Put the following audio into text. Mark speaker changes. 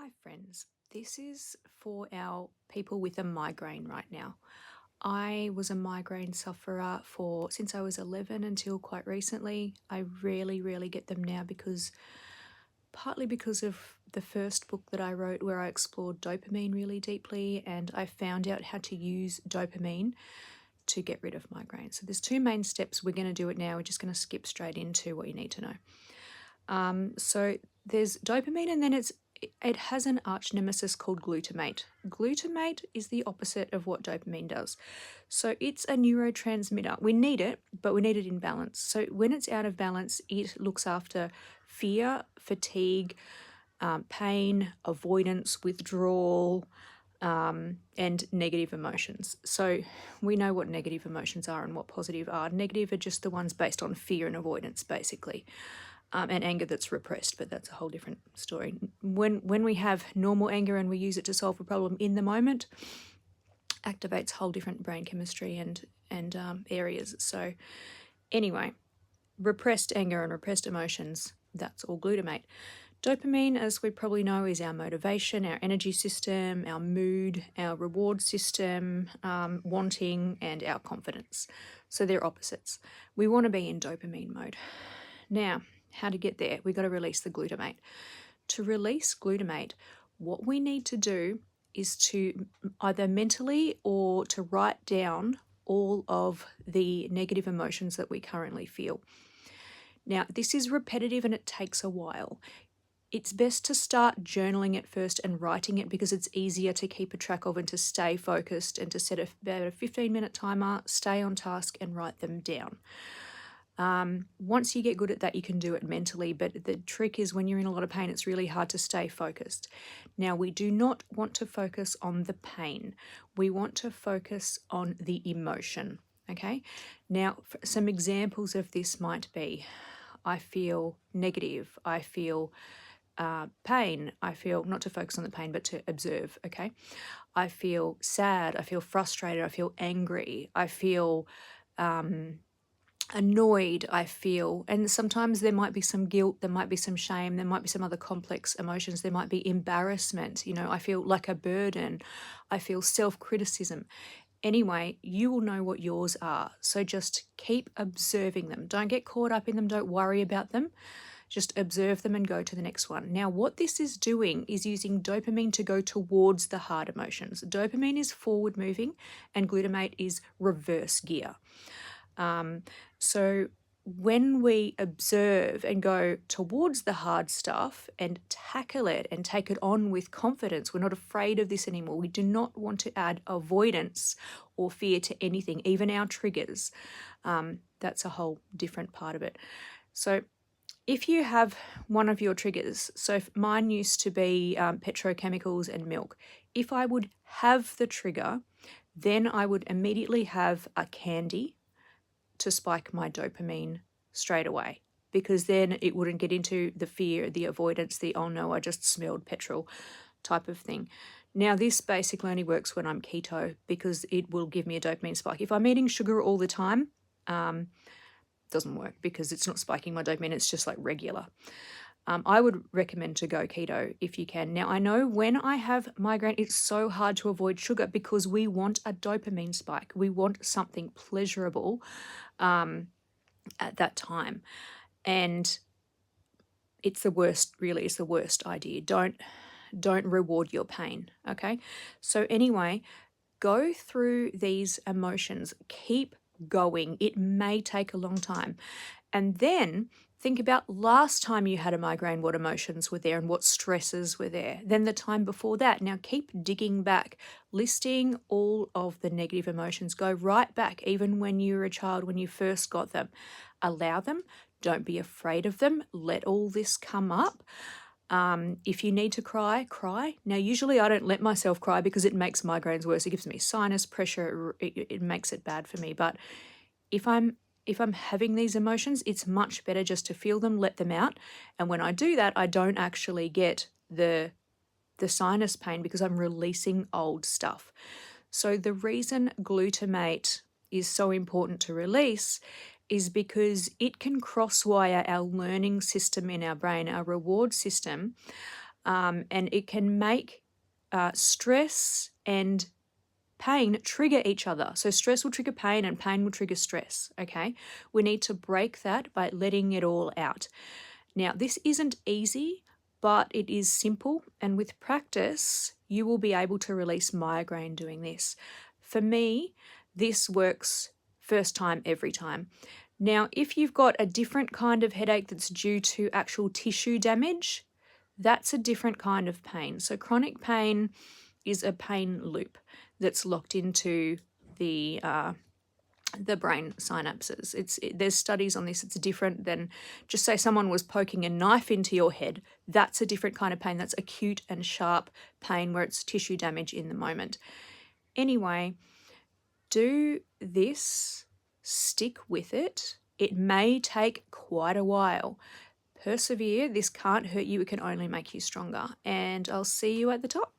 Speaker 1: Hi friends, this is for our people with a migraine right now. I was a migraine sufferer since I was 11 until quite recently. I rarely get them now partly because of the first book that I wrote where I explored dopamine really deeply, and I found out how to use dopamine to get rid of migraine. So there's two main steps. We're going to do it now. We're just going to skip straight into what you need to know. So there's dopamine, and then it has an arch nemesis called glutamate. Glutamate is the opposite of what dopamine does. So it's a neurotransmitter. We need it, but we need it in balance. So when it's out of balance, it looks after fear, fatigue, pain, avoidance, withdrawal, and negative emotions. So we know what negative emotions are and what positive are. Negative are just the ones based on fear and avoidance, basically. And anger that's repressed, but that's a whole different story. When we have normal anger and we use it to solve a problem in the moment, activates whole different brain chemistry and areas. So anyway, repressed anger and repressed emotions, that's all glutamate. Dopamine, as we probably know, is our motivation, our energy system, our mood, our reward system, wanting, and our confidence. So they're opposites. We want to be in dopamine mode. Now, how to get there? We've got to release the glutamate. To release glutamate, what we need to do is to either mentally or to write down all of the negative emotions that we currently feel. Now, this is repetitive and it takes a while. It's best to start journaling it first and writing it because it's easier to keep a track of and to stay focused and to set about a 15-minute timer, stay on task and write them down. Once you get good at that, you can do it mentally, but the trick is when you're in a lot of pain, it's really hard to stay focused. Now, we do not want to focus on the pain. We want to focus on the emotion, okay? Now, some examples of this might be, I feel negative, I feel pain, I feel, not to focus on the pain, but to observe, okay? I feel sad, I feel frustrated, I feel angry, I feel annoyed, I feel, and sometimes there might be some guilt, there might be some shame, there might be some other complex emotions, there might be embarrassment, I feel like a burden, I feel self-criticism. Anyway, you will know what yours are, so just keep observing them. Don't get caught up in them, don't worry about them, just observe them and go to the next one. Now, what this is doing is using dopamine to go towards the hard emotions. Dopamine is forward moving and glutamate is reverse gear. So when we observe and go towards the hard stuff and tackle it and take it on with confidence, we're not afraid of this anymore. We do not want to add avoidance or fear to anything, even our triggers. That's a whole different part of it. So if you have one of your triggers, so mine used to be petrochemicals and milk. If I would have the trigger, then I would immediately have a candy to spike my dopamine straight away, because then it wouldn't get into the fear, the avoidance, the oh no, I just smelled petrol type of thing. Now, this basically only works when I'm keto because it will give me a dopamine spike. If I'm eating sugar all the time, doesn't work because it's not spiking my dopamine, it's just like regular. I would recommend to go keto if you can. Now, I know when I have migraine, it's so hard to avoid sugar because we want a dopamine spike. We want something pleasurable at that time. And it's the worst, really, it's the worst idea. Don't reward your pain, okay? So anyway, go through these emotions. Keep going. It may take a long time. And then think about last time you had a migraine, what emotions were there and what stresses were there. Then the time before that. Now keep digging back, listing all of the negative emotions. Go right back, even when you were a child, when you first got them. Allow them. Don't be afraid of them. Let all this come up. If you need to cry, cry. Now, usually I don't let myself cry because it makes migraines worse. It gives me sinus pressure. It makes it bad for me. But if I'm having these emotions, it's much better just to feel them, let them out. And when I do that, I don't actually get the sinus pain because I'm releasing old stuff. So the reason glutamate is so important to release is because it can cross-wire our learning system in our brain, our reward system, and it can make stress and pain trigger each other. So stress will trigger pain and pain will trigger stress, okay? We need to break that by letting it all out. Now, this isn't easy, but it is simple, and with practice, you will be able to release migraine doing this. For me, this works first time, every time. Now, if you've got a different kind of headache that's due to actual tissue damage, that's a different kind of pain. So chronic pain is a pain loop that's locked into the brain synapses. There's studies on this. It's different than just say someone was poking a knife into your head. That's a different kind of pain. That's acute and sharp pain where it's tissue damage in the moment. Anyway, do this, stick with it. It may take quite a while. Persevere. This can't hurt you. It can only make you stronger. And I'll see you at the top.